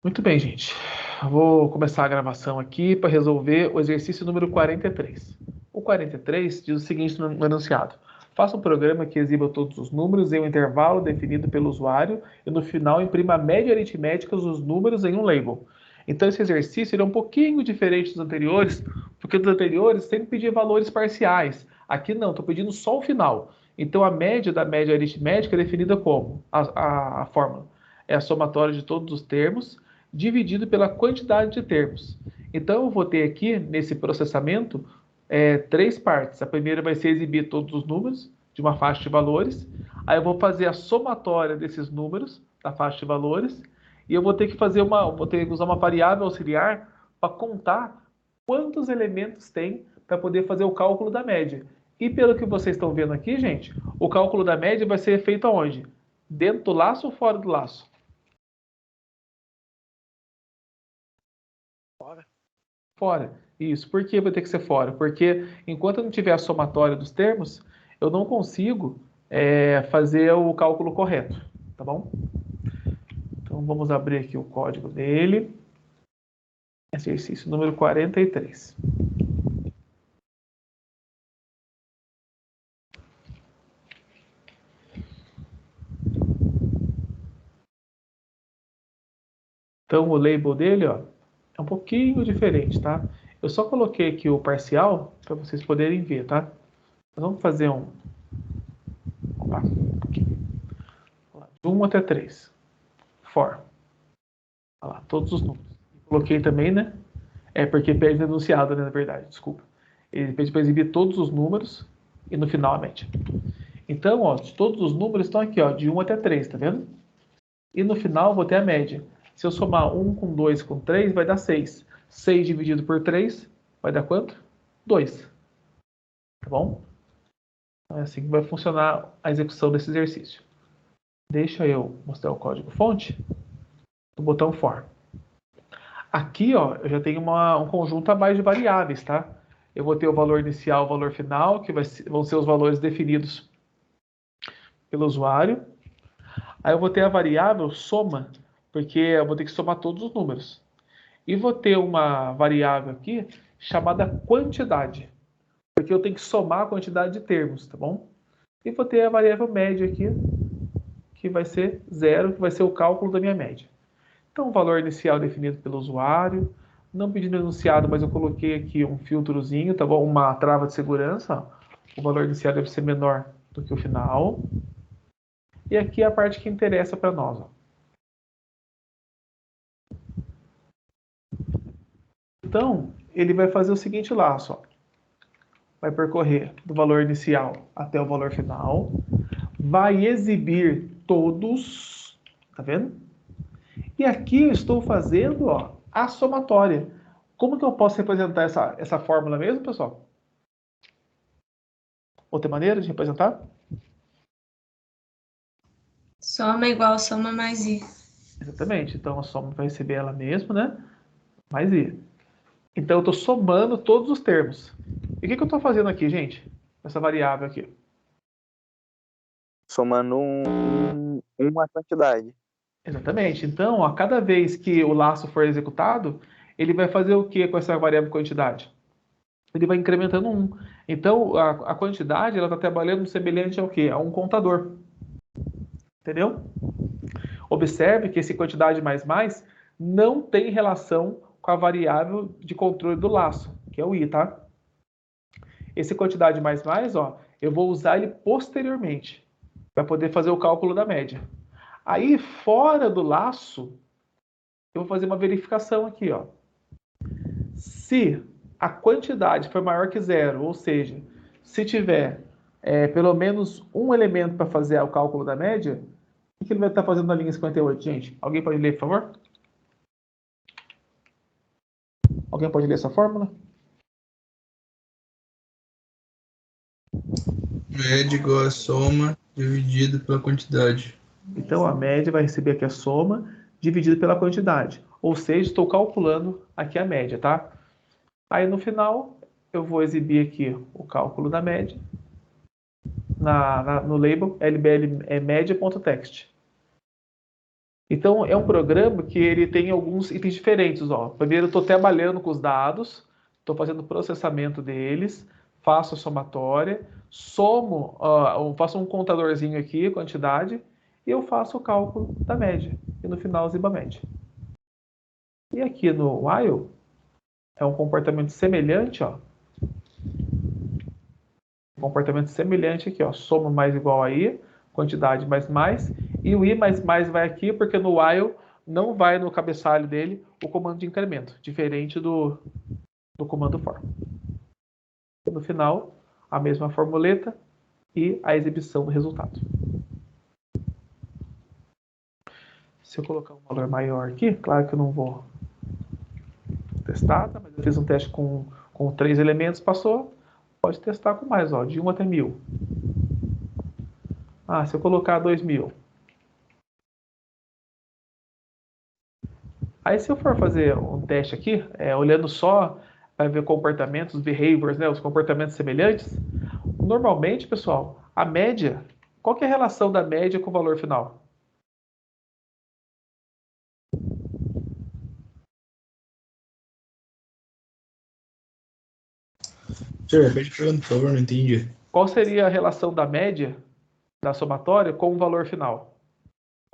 Muito bem, gente. Vou começar a gravação aqui para resolver o exercício número 43. O 43 diz o seguinte no enunciado: faça um programa que exiba todos os números em um intervalo definido pelo usuário e no final imprima a média aritmética dos números em um label. Então esse exercício ele é um pouquinho diferente dos anteriores, porque dos anteriores sempre pedia valores parciais. Aqui não, estou pedindo só o final. Então a média da média aritmética é definida como? A fórmula é a somatória de todos os termos dividido pela quantidade de termos. Então, eu vou ter aqui, nesse processamento, três partes. A primeira vai ser exibir todos os números de uma faixa de valores. Aí eu vou fazer a somatória desses números da faixa de valores. E eu vou ter que usar uma variável auxiliar para contar quantos elementos tem para poder fazer o cálculo da média. E pelo que vocês estão vendo aqui, gente, o cálculo da média vai ser feito aonde? Dentro do laço ou fora do laço? Fora. Fora. Isso. Por que vai ter que ser fora? Porque enquanto eu não tiver a somatória dos termos, eu não consigo fazer o cálculo correto. Tá bom? Então vamos abrir aqui o código dele. Exercício número 43. Então o label dele, ó, é um pouquinho diferente, tá? Eu só coloquei aqui o parcial para vocês poderem ver, tá? Nós vamos fazer um. Opa, aqui. De 1 até 3. For. Olha lá, todos os números. Coloquei também, né? É porque pede enunciado, né, na verdade, desculpa. Ele pede para exibir todos os números e no final a média. Então, ó, todos os números estão aqui, ó, de 1 até 3, tá vendo? E no final vou ter a média. Se eu somar 1 com 2 com 3, vai dar 6. 6 dividido por 3 vai dar quanto? 2. Tá bom? Então é assim que vai funcionar a execução desse exercício. Deixa eu mostrar o código-fonte do botão For. Aqui, ó, eu já tenho um conjunto a mais de variáveis, tá? Eu vou ter o valor inicial, o valor final, que vão ser os valores definidos pelo usuário. Aí eu vou ter a variável soma, porque eu vou ter que somar todos os números. E vou ter uma variável aqui chamada quantidade, porque eu tenho que somar a quantidade de termos, tá bom? E vou ter a variável média aqui, que vai ser zero, que vai ser o cálculo da minha média. Então, o valor inicial definido pelo usuário, não pedindo enunciado, mas eu coloquei aqui um filtrozinho, tá bom? Uma trava de segurança, ó. O valor inicial deve ser menor do que o final. E aqui é a parte que interessa para nós, ó. Então, ele vai fazer o seguinte laço, ó. Vai percorrer do valor inicial até o valor final, vai exibir todos, tá vendo? E aqui eu estou fazendo, ó, a somatória. Como que eu posso representar essa fórmula mesmo, pessoal? Outra maneira de representar? Soma igual soma mais i. Exatamente. Então a soma vai receber ela mesma, né? Mais i. Então eu estou somando todos os termos. E o que eu estou fazendo aqui, gente? Essa variável aqui. Somando uma quantidade. Exatamente. Então, a cada vez que o laço for executado, ele vai fazer o que com essa variável quantidade? Ele vai incrementando 1. Então, a quantidade ela está trabalhando semelhante ao quê? A um contador. Entendeu? Observe que esse quantidade mais não tem relação com a variável de controle do laço, que é o i, tá? Esse quantidade mais, ó, eu vou usar ele posteriormente para poder fazer o cálculo da média. Aí, fora do laço, eu vou fazer uma verificação aqui, ó. Se a quantidade for maior que zero, ou seja, se tiver pelo menos um elemento para fazer o cálculo da média, o que ele vai estar fazendo na linha 58, gente? Alguém pode ler, por favor? Alguém pode ler essa fórmula? Média igual a soma dividido pela quantidade. Então, a média vai receber aqui a soma dividido pela quantidade. Ou seja, estou calculando aqui a média, tá? Aí, no final, eu vou exibir aqui o cálculo da média no label lbl média.text. Então, é um programa que ele tem alguns itens diferentes. Ó. Primeiro, eu estou trabalhando com os dados, estou fazendo o processamento deles, faço a somatória, somo, eu faço um contadorzinho aqui, quantidade, e eu faço o cálculo da média. E no final, ziba a média. E aqui no while, é um comportamento semelhante, ó. Um comportamento semelhante aqui, ó. Soma mais igual aí, quantidade mais, e o i mais vai aqui, porque no while não vai no cabeçalho dele o comando de incremento, diferente do comando for. No final, a mesma formuleta e a exibição do resultado. Se eu colocar um valor maior aqui, claro que eu não vou testar, tá? Mas eu fiz um teste com 3 elementos, passou, pode testar com mais, ó, de 1 até 1000. Ah, se eu colocar 2000. Aí se eu for fazer um teste aqui, olhando só para ver comportamentos, behaviors, né, os comportamentos semelhantes, normalmente, pessoal, a média, qual que é a relação da média com o valor final? Senhor, repete a pergunta, por favor, não entendi. Qual seria a relação da média da somatória com o valor final?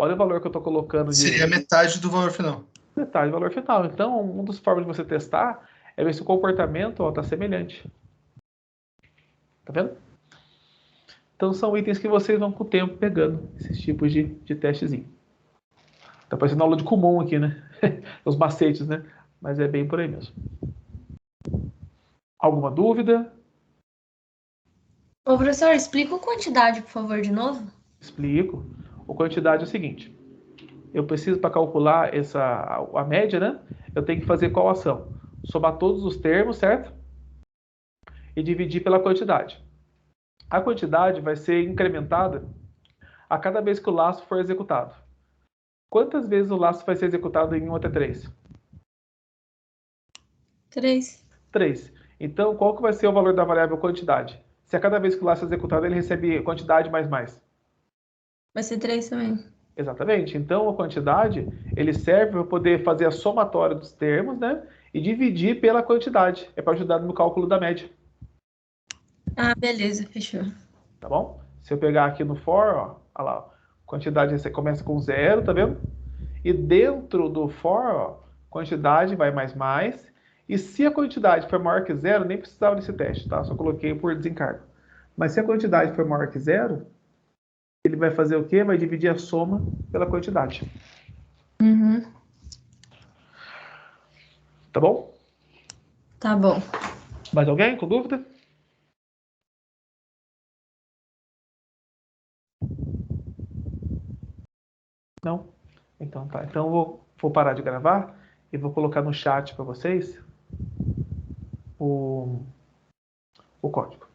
Olha o valor que eu estou colocando de... Seria metade do valor final. Metade do valor final. Então, uma das formas de você testar é ver se o comportamento está semelhante. Tá vendo? Então, são itens que vocês vão com o tempo pegando, esses tipos de testezinho. Tá parecendo aula de comum aqui, né? Os macetes, né? Mas é bem por aí mesmo. Alguma dúvida? Ô, professor, explica a quantidade, por favor, de novo. Explico. A quantidade é o seguinte. Eu preciso, para calcular a média, né? Eu tenho que fazer qual ação? Somar todos os termos, certo? E dividir pela quantidade. A quantidade vai ser incrementada a cada vez que o laço for executado. Quantas vezes o laço vai ser executado em 1 até 3? 3. 3. Então, qual que vai ser o valor da variável quantidade? Se a cada vez que o laço é executado, ele recebe quantidade mais. Vai ser 3 também. Exatamente. Então, a quantidade, ele serve para poder fazer a somatória dos termos, né? E dividir pela quantidade. É para ajudar no cálculo da média. Ah, beleza, fechou. Tá bom? Se eu pegar aqui no for, ó, olha lá, ó, quantidade você começa com 0, tá vendo? E dentro do for, ó, quantidade vai mais. E se a quantidade for maior que 0, nem precisava desse teste, tá? Só coloquei por desencargo. Mas se a quantidade for maior que 0, ele vai fazer o quê? Vai dividir a soma pela quantidade. Uhum. Tá bom? Tá bom. Mais alguém com dúvida? Não? Então tá. Então eu vou parar de gravar e vou colocar no chat para vocês o código.